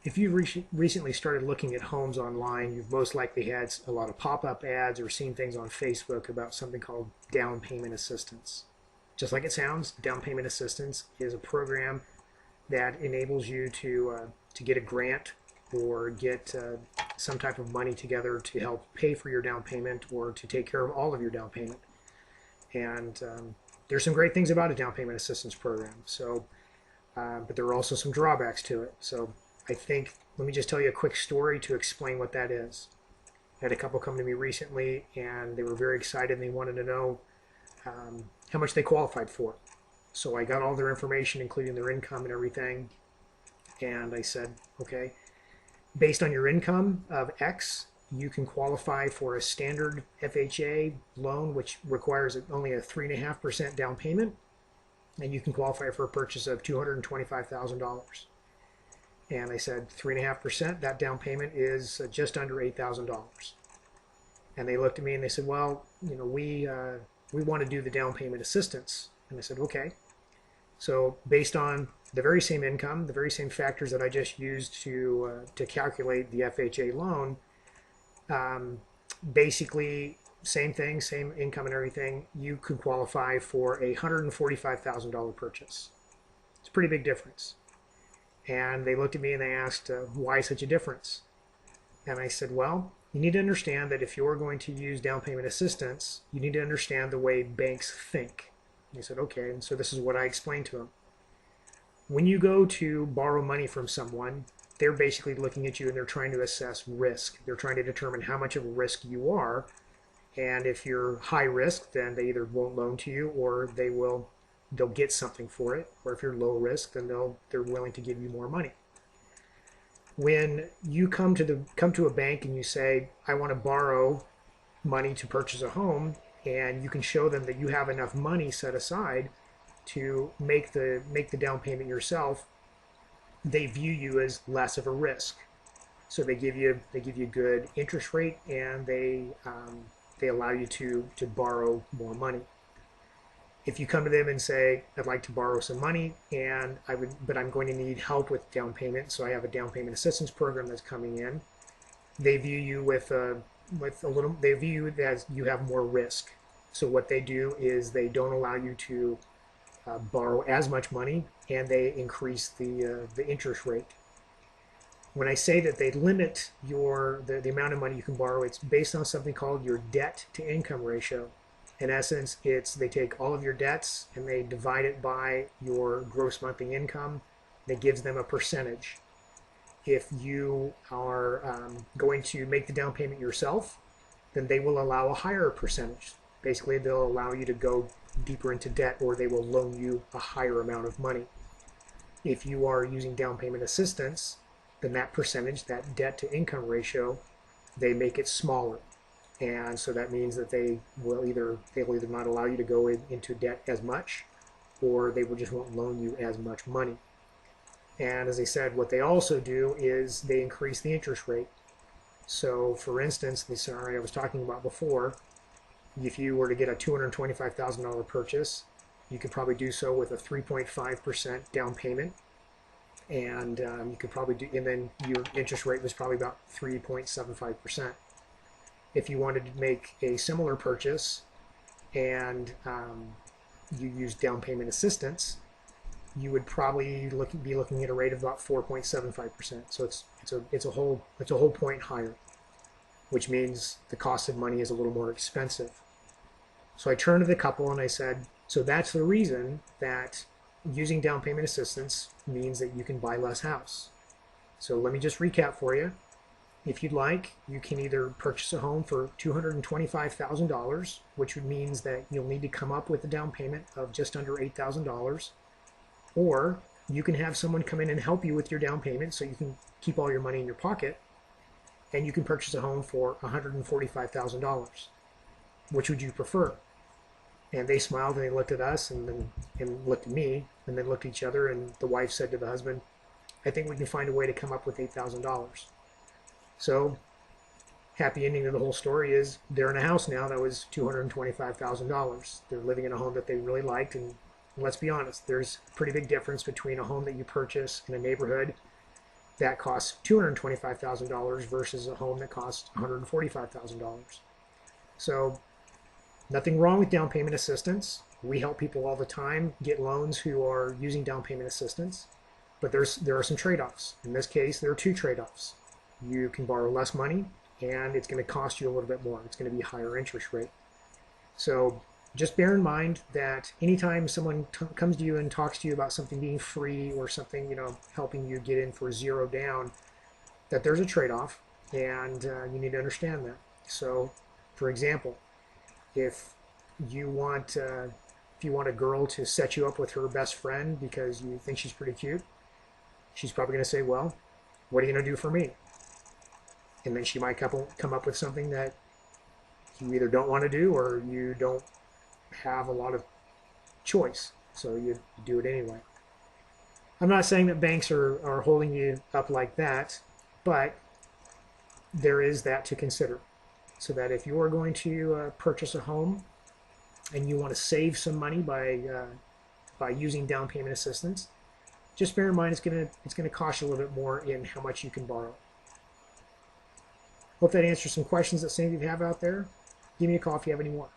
If you've recently started looking at homes online, you've most likely had a lot of pop-up ads or seen things on Facebook about something called down payment assistance. Just like it sounds, down payment assistance is a program that enables you to get a grant or get some type of money together to help pay for your down payment or to take care of all of your down payment. And there's some great things about a down payment assistance program. So, but there are also some drawbacks to it. So I think, let me just tell you a quick story to explain what that is. I had a couple come to me recently and they were very excited and they wanted to know how much they qualified for. So I got all their information, including their income and everything. And I said, okay, based on your income of X, you can qualify for a standard FHA loan, which requires only a 3.5% down payment. And you can qualify for a purchase of $225,000. And I said 3.5%, that down payment is just under $8,000. And they looked at me and they said, well, you know, we want to do the down payment assistance. And I said, okay. So based on the very same income, the very same factors that I just used to calculate the FHA loan, basically same thing, same income and everything, you could qualify for a $145,000 purchase. It's a pretty big difference. And they looked at me and they asked, why such a difference? And I said, well, you need to understand that if you're going to use down payment assistance, you need to understand the way banks think. And he said, okay. And so this is what I explained to him. When you go to borrow money from someone, they're basically looking at you and they're trying to assess risk. They're trying to determine how much of a risk you are. And if you're high risk, then they either won't loan to you or they'll get something for it. Or if you're low risk, then they're willing to give you more money. When you come to a bank and you say, I want to borrow money to purchase a home, and you can show them that you have enough money set aside to make the down payment yourself, they view you as less of a risk. So they give you good interest rate, and they allow you to borrow more money. If you come to them and say, I'd like to borrow some money, but I'm going to need help with down payment, so I have a down payment assistance program that's coming in, they view you they view you as you have more risk. So what they do is they don't allow you to borrow as much money, and they increase the interest rate. When I say that they limit the amount of money you can borrow, it's based on something called your debt to income ratio. In essence, they take all of your debts and they divide it by your gross monthly income. That gives them a percentage. If you are going to make the down payment yourself, then they will allow a higher percentage. Basically, they'll allow you to go deeper into debt, or they will loan you a higher amount of money. If you are using down payment assistance, then that percentage, that debt to income ratio, they make it smaller. And so that means that they will either not allow you to go into debt as much, or they will just won't loan you as much money. And as I said, what they also do is they increase the interest rate. So for instance, the scenario I was talking about before, if you were to get a $225,000 purchase, you could probably do so with a 3.5% down payment, and you could probably and then your interest rate was probably about 3.75%. If you wanted to make a similar purchase and you use down payment assistance, you would probably be looking at a rate of about 4.75%. So it's a whole point higher, which means the cost of money is a little more expensive. So I turned to the couple and I said, so that's the reason that using down payment assistance means that you can buy less house. So let me just recap for you. If you'd like, you can either purchase a home for $225,000, which means that you'll need to come up with a down payment of just under $8,000, or you can have someone come in and help you with your down payment so you can keep all your money in your pocket, and you can purchase a home for $145,000. Which would you prefer? And they smiled and they looked at us and looked at me and then looked at each other, and the wife said to the husband, I think we can find a way to come up with $8,000. So, happy ending to the whole story is they're in a house now that was $225,000. They're living in a home that they really liked, and let's be honest, there's a pretty big difference between a home that you purchase in a neighborhood that costs $225,000 versus a home that costs $145,000. So nothing wrong with down payment assistance. We help people all the time get loans who are using down payment assistance, but there are some trade-offs. In this case, there are two trade-offs. You can borrow less money, and it's going to cost you a little bit more. It's going to be a higher interest rate. So just bear in mind that anytime someone comes to you and talks to you about something being free or something, helping you get in for zero down, that there's a trade-off, and you need to understand that. So, for example, if you want a girl to set you up with her best friend because you think she's pretty cute, she's probably going to say, well, what are you going to do for me? And then she might come up with something that you either don't want to do or you don't have a lot of choice, so you do it anyway. I'm not saying that banks are holding you up like that, but there is that to consider. So that if you are going to purchase a home and you want to save some money by using down payment assistance, just bear in mind it's going to cost you a little bit more in how much you can borrow. Hope that answers some questions that some of you have out there. Give me a call if you have any more.